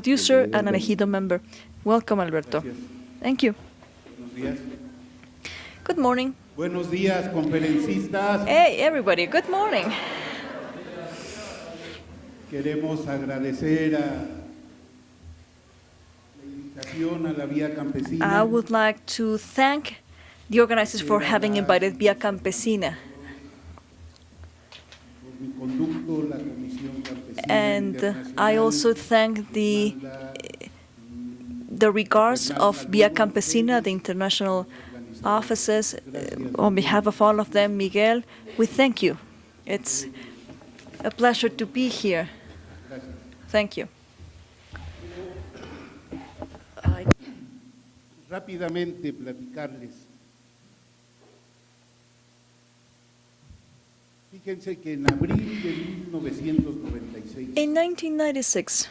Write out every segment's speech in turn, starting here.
producer and an ejido member. Welcome, Alberto. Thank you. Buenos días. Good morning. Buenos días, conferencistas. Hey, everybody. Good morning. Queremos agradecer a la invitación a la Vía Campesina. I would like to thank the organizers for having invited Vía Campesina. Por mi conducto, la Comisión Campesina And I Internacional also thank the regards of Vía Campesina, the international offices. On behalf of all of them, Miguel, we thank you. It's a pleasure to be here. Thank you. Rápidamente platicarles. Fíjense que en abril de 1996 In 1996,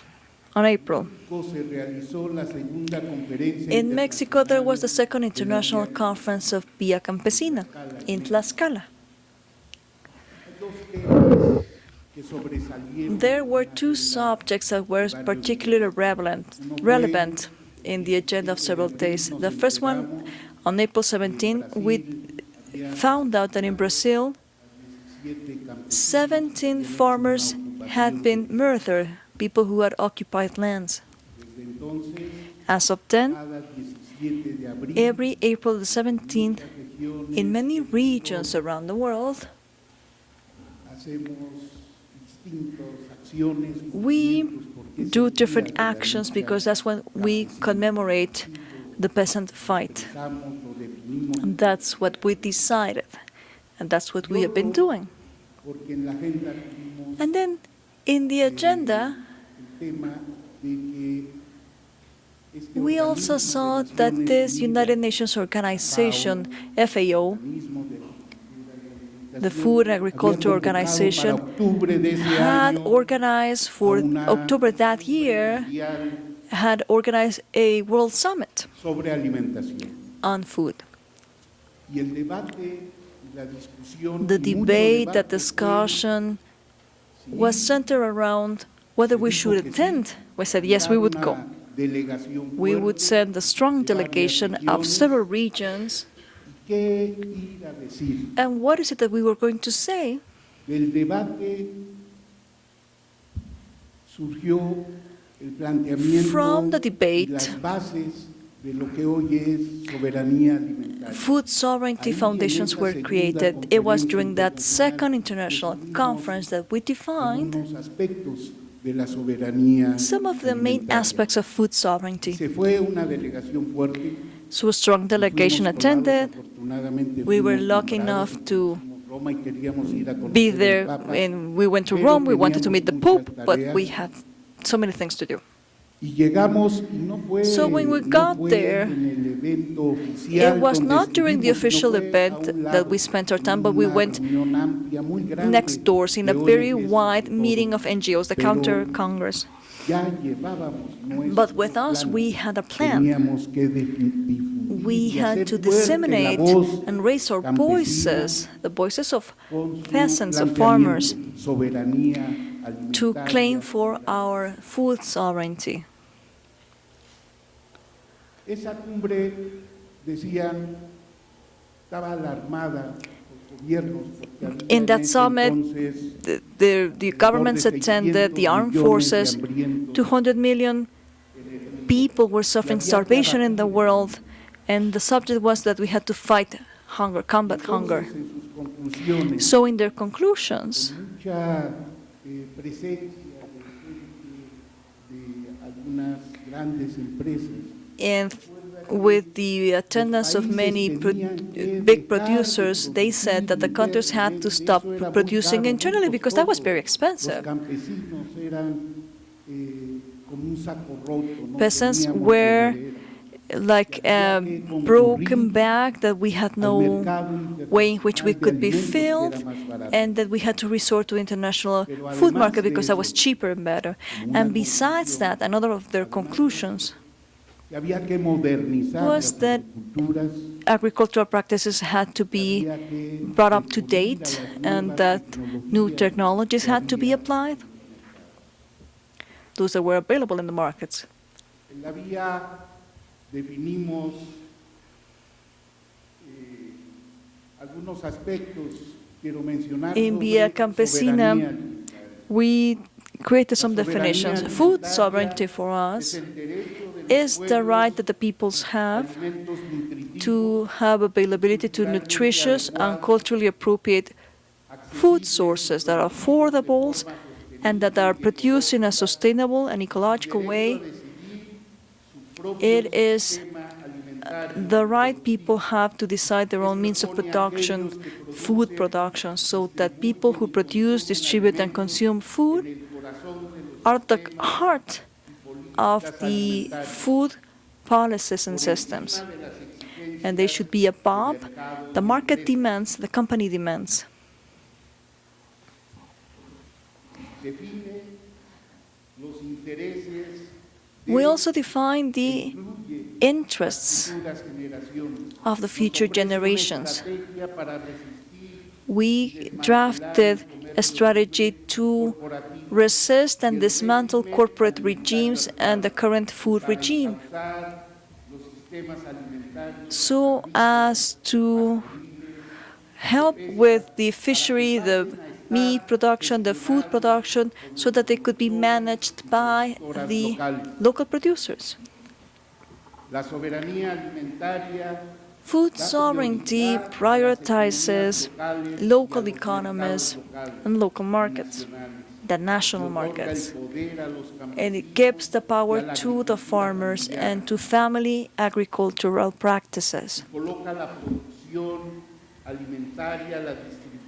on April, se realizó la segunda conferencia in Mexico there was the second international conference of Vía Campesina in Tlaxcala. There were two subjects that were particularly relevant in the agenda of several days. The first one, on April 17, we found out that in Brazil, 17 farmers had been murdered, people who had occupied lands. As of then, every April the 17th, in many regions around the world, we do different actions because that's when we commemorate the peasant fight. And that's what we decided, and that's what we have been doing. And then in the agenda, we also saw that this United Nations organization, FAO, the Food and Agriculture Organization, had organized for October that year, had organized a World Summit on food. The debate, the discussion was centered around whether we should attend. We said, yes, we would go. We would send a strong delegation of several regions. And what is it that we were going to say? From the debate, food sovereignty foundations were created. It was during that second international conference that we defined some of the main aspects of food sovereignty. So a strong delegation attended. We were lucky enough to be there, and we went to Rome. We wanted to meet the Pope, but we had so many things to do. So when we got there, it was not during the official event that we spent our time, but we went next doors in a very wide meeting of NGOs, the Counter Congress. But with us, we had a plan. We had to disseminate and raise our voices, the voices of peasants, of farmers, to claim for our food sovereignty. In that summit, the governments attended, the armed forces, 200 million people were suffering starvation in the world, and the subject was that we had to fight hunger, combat hunger. So in their conclusions, and with the attendance of many big producers, they said that the countries had to stop producing internally because that was very expensive. Peasants were like a broken bag that we had no way in which we could be filled, and that we had to resort to international food market because that was cheaper and better. And besides that, another of their conclusions was that agricultural practices had to be brought up to date and that new technologies had to be applied. those that were available in the markets. En la vía definimos algunos aspectos, quiero mencionar In Via Campesina, we created some definitions. Food sovereignty for us is the right that the peoples have to have availability to nutritious and culturally appropriate food sources that are affordable and that are produced in a sustainable and ecological way. It is the right people have to decide their own means of production, food production, so that people who produce, distribute, and consume food are at the heart of the food policies and systems. And they should be above the market demands, the company demands. We also define the interests of the future generations. We drafted a strategy to resist and dismantle corporate regimes and the current food regime, so as to help with the fishery, the meat production, the food production, so that they could be managed by the local producers. Food sovereignty prioritizes local economies and local markets, the national markets, and it gives the power to the farmers and to family agricultural practices.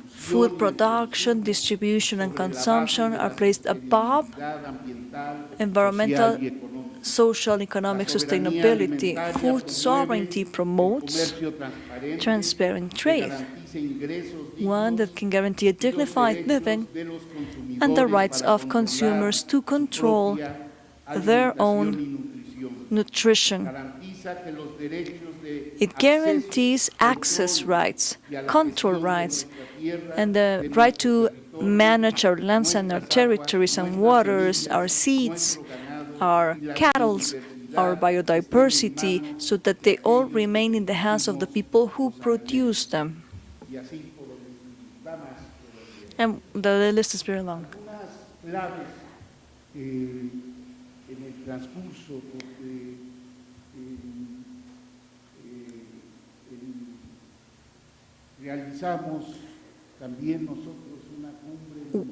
Food production, distribution, and consumption are placed above environmental, social, economic sustainability. Food sovereignty promotes transparent trade, one that can guarantee a dignified living and the rights of consumers to control their own nutrition. It guarantees access rights, control rights, and the right to manage our lands and our territories and waters, our seeds, our cattle, our biodiversity, so that they all remain in the hands of the people who produce them. And the list is very long.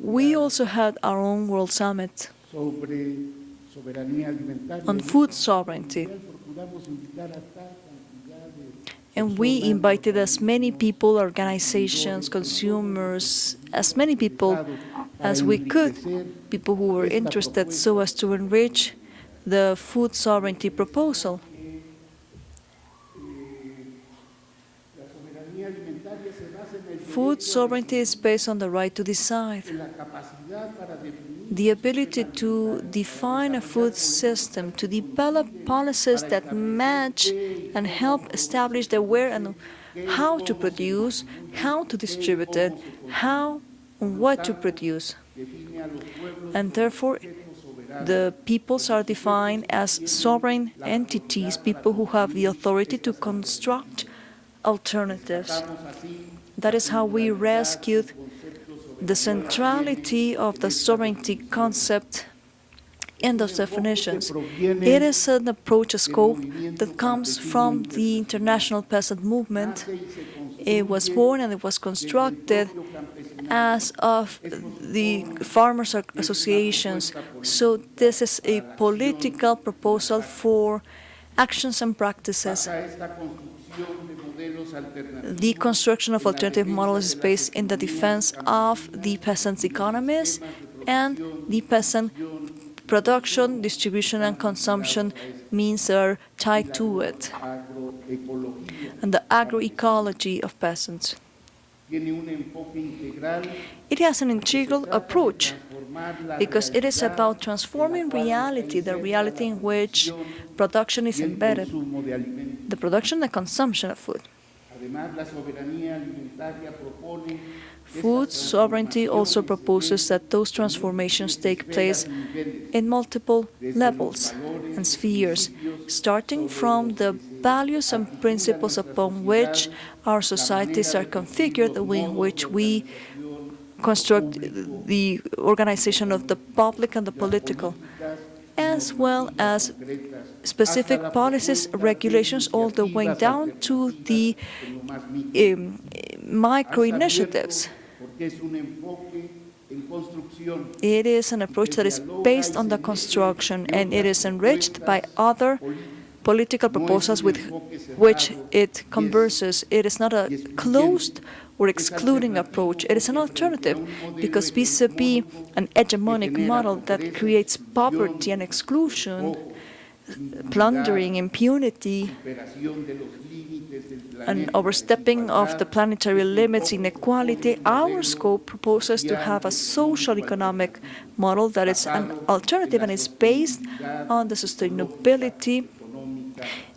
We also had our own World Summit on food sovereignty. And we invited as many people, organizations, consumers, as many people as we could, people who were interested, so as to enrich the food sovereignty proposal. Food sovereignty is based on the right to decide, the ability to define a food system, to develop policies that match and help establish the where and how to produce, how to distribute it, how and what to produce. And therefore, the peoples are defined as sovereign entities, people who have the authority to construct alternatives. That is how we rescued the centrality of the sovereignty concept in those definitions. It is an approach, a scope that comes from the international peasant movement. It was born and it was constructed as of the farmers' associations. So this is a political proposal for actions and practices. The construction of alternative models is based in the defense of the peasants' economies and the peasant production, distribution, and consumption means are tied to it, and the agroecology of peasants. It has an integral approach because it is about transforming reality, the reality in which production is embedded, the production and consumption of food. Además, la soberanía alimentaria propone Food sovereignty also proposes that those transformations take place in multiple levels and spheres, starting from the values and principles upon which our societies are configured, the way in which we construct the organization of the public and the political, as well as specific policies, regulations, all the way down to the micro-initiatives. It is an approach that is based on the construction, and it is enriched by other political proposals with which it converses. It is not a closed or excluding approach. It is an alternative, because vis-a-vis an hegemonic model that creates poverty and exclusion, plundering, impunity, and overstepping of the planetary limits, inequality, our scope proposes to have a social economic model that is an alternative and is based on the sustainability,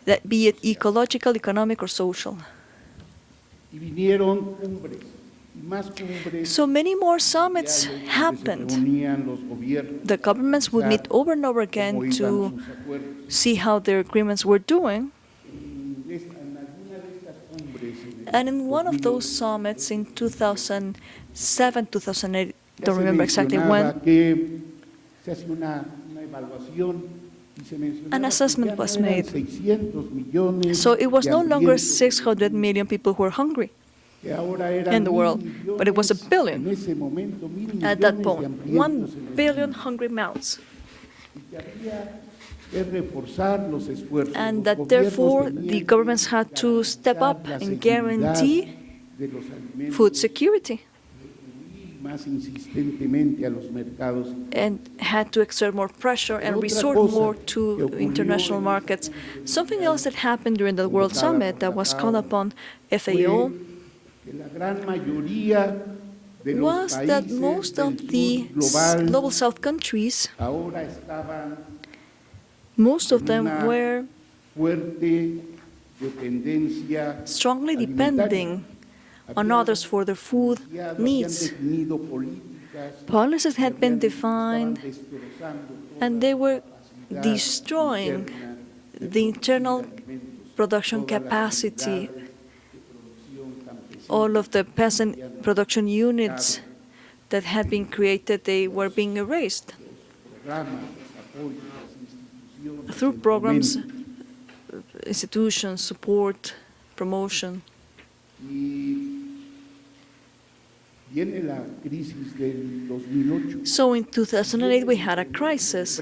that be it ecological, economic, or social. So many more summits happened. The governments would meet over and over again to see how their agreements were doing. And in one of those summits in 2007, 2008, don't remember exactly when, an assessment was made. So it was no longer 600 million people who were hungry in the world, but it was 1 billion at that point, 1 billion hungry mouths. And that therefore the governments had to step up and guarantee food security and had to exert more pressure and resort more to international markets. Something else that happened during the World Summit that was called upon FAO was that most of the Global South countries, most of them were strongly depending on others for their food needs. Policies had been defined, and they were destroying the internal production capacity. All of the peasant production units that had been created, they were being erased through programs, institutions, support, promotion. So in 2008, we had a crisis.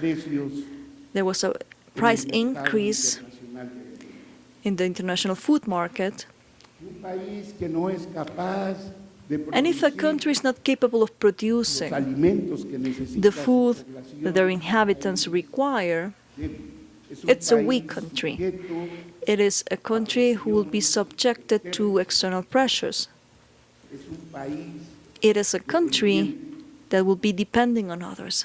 There was a price increase in the international food market. And if a country is not capable of producing the food that their inhabitants require, it's a weak country. It is a country who will be subjected to external pressures. It is a country that will be depending on others.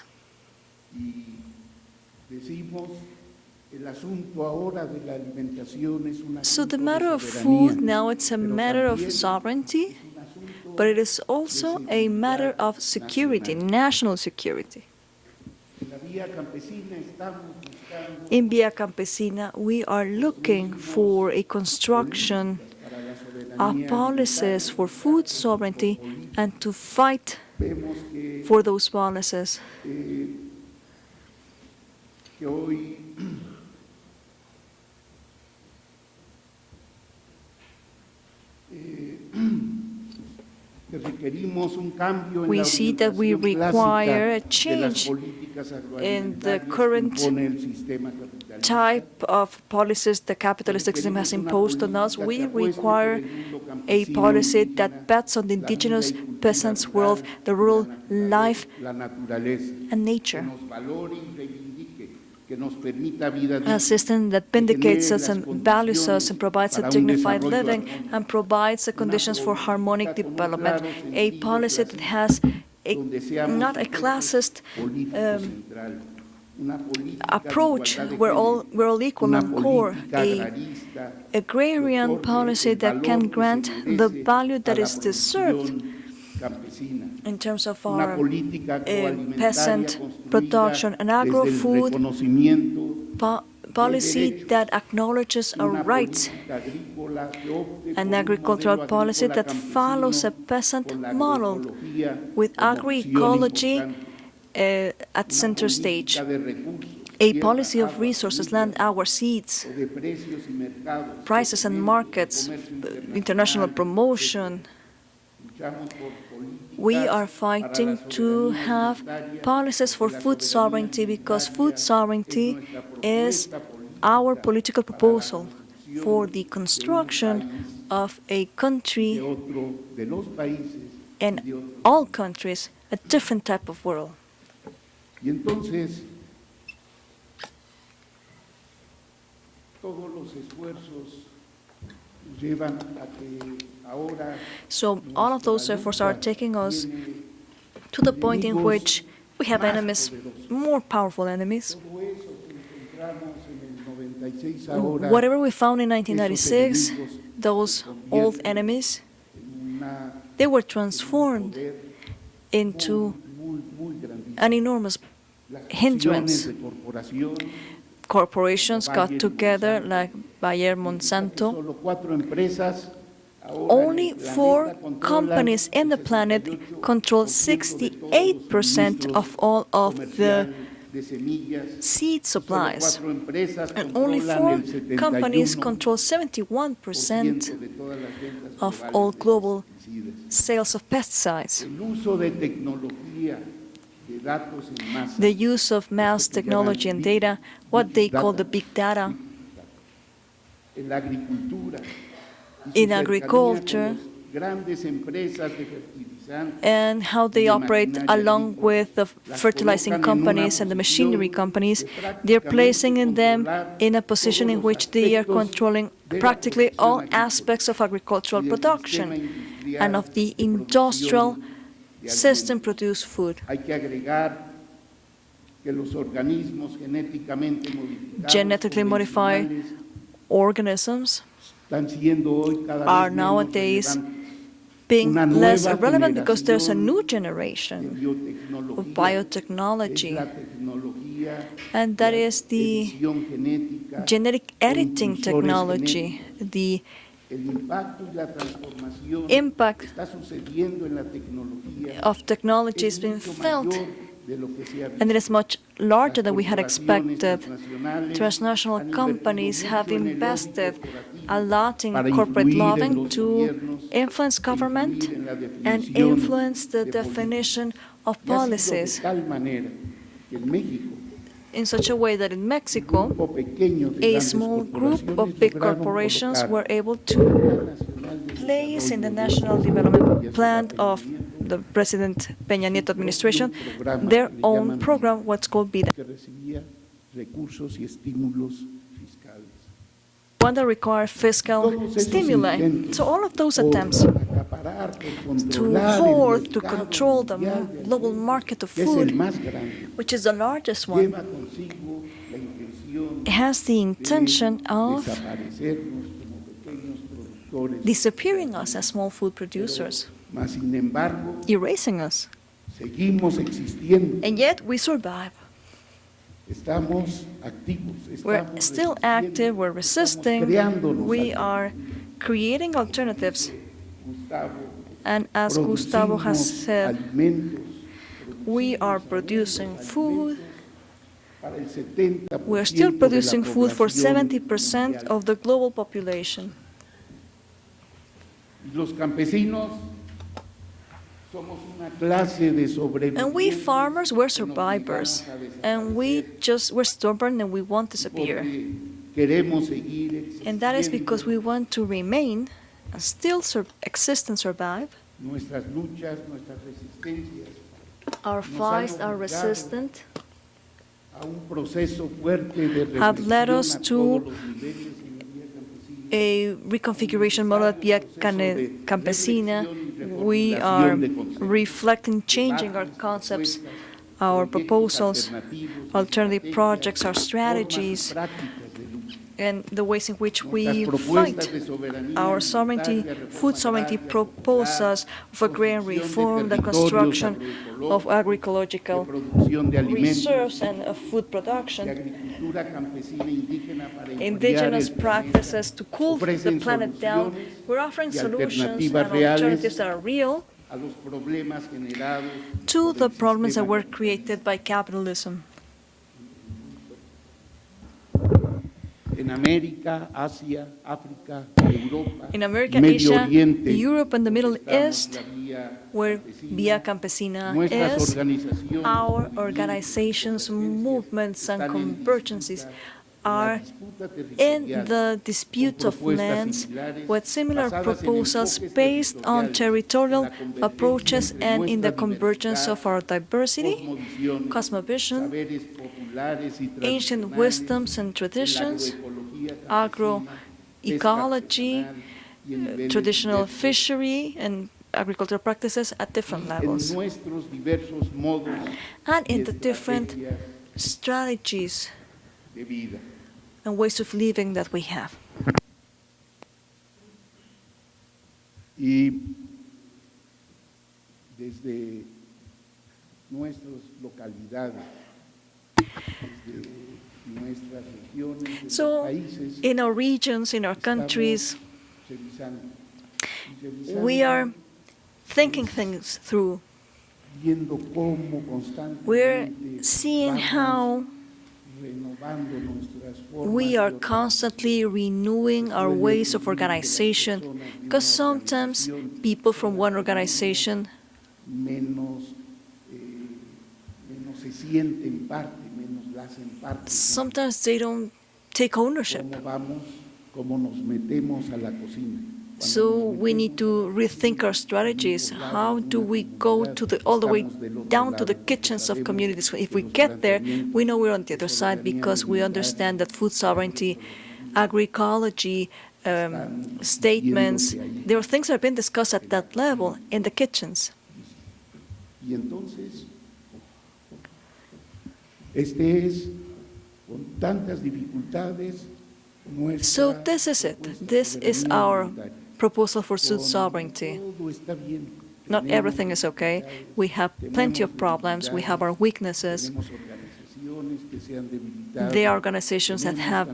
So the matter of food now, it's a matter of sovereignty, but it is also a matter of security, national security. In Via Campesina, we are looking for a construction of policies for food sovereignty and to fight for those policies. We see that we require a change in the current type of policies the capitalist system has imposed on us. We require a policy that bets on the indigenous peasants' world, the rural life and nature. A system that vindicates us and values us and provides a dignified living and provides the conditions for harmonic development. A policy that has not a classist approach where we're all equal on core, an agrarian policy that can grant the value that is deserved in terms of our peasant production, an agro-food policy that acknowledges our rights, an agricultural policy that follows a peasant model with agroecology at center stage, a policy of resources, land, hours, seeds, prices and markets, international promotion. We are fighting to have policies for food sovereignty because food sovereignty is our political proposal for the construction of a country and all countries, a different type of world. Y entonces, todos los esfuerzos llevan a que ahora. So all of those efforts are taking us to the point in which we have enemies, more powerful enemies. Whatever we found in 1996, those old enemies, they were transformed into an enormous hindrance. Corporations got together like Bayer, Monsanto. Only 4 companies in the planet control 68% of all of the seed supplies, and only 4 companies control 71% of all global sales of pesticides. The use of mass technology and data, what they call the big data, in agriculture, and how they operate along with the fertilizing companies and the machinery companies, they're placing them in a position in which they are controlling practically all aspects of agricultural production and of the industrial system-produced food. Genetically modified organisms are nowadays being less relevant because there's a new generation of biotechnology, and that is the genetic editing technology. The impact of technology is being felt, and it is much larger than we had expected. Transnational companies have invested a lot in corporate lobbying to influence government and influence the definition of policies in such a way that in Mexico, a small group of big corporations were able to place in the National Development Plan of the President Peña Nieto administration their own program, what's called VIDA, one that requires fiscal stimuli. So all of those attempts to hoard, to control the global market of food, which is the largest one, has the intention of disappearing us as small food producers, erasing us. And yet we survive. We're still active, we're resisting, we are creating alternatives. And as Gustavo has said, we are producing food. We're still producing food for 70% of the global population. And we farmers, we're survivors, and we're stubborn and we won't disappear. And that is because we want to remain and still exist and survive. Our fights, our resistance, have led us to a reconfiguration model at Via Campesina. We are reflecting, changing our concepts, our proposals alternative projects, our strategies, and the ways in which we fight our sovereignty, food sovereignty proposals of agrarian reform, the construction of agroecological reserves and of food production, indigenous practices to cool the planet down. We're offering solutions and alternatives that are real to the problems that were created by capitalism. In America, Asia, Africa, Asia, Europe, and the Middle East, where Via Campesina is, our organizations, movements, and convergences are in the dispute of lands with similar proposals based on territorial approaches and in the convergence of our diversity, cosmovision, ancient wisdoms and traditions, agroecology, traditional fishery and agricultural practices at different levels, and in the different strategies and ways of living that we have. Y desde nuestras localidades, so, in our regions, in our countries, we are thinking things through. We're seeing how we are constantly renewing our ways of organization, because sometimes people from one organization sometimes they don't take ownership. So we need to rethink our strategies. How do we go to all the way down to the kitchens of communities? If we get there, we know we're on the other side because we understand that food sovereignty, agroecology, statements, there are things that have been discussed at that level in the kitchens. So this is it. This is our proposal for food sovereignty. Not everything is okay. We have plenty of problems. We have our weaknesses. There are organizations that have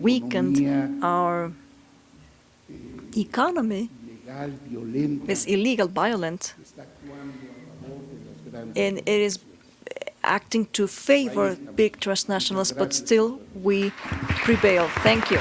weakened our economy. It's illegal, violent, and it is acting to favor big transnationals, but still we prevail. Thank you.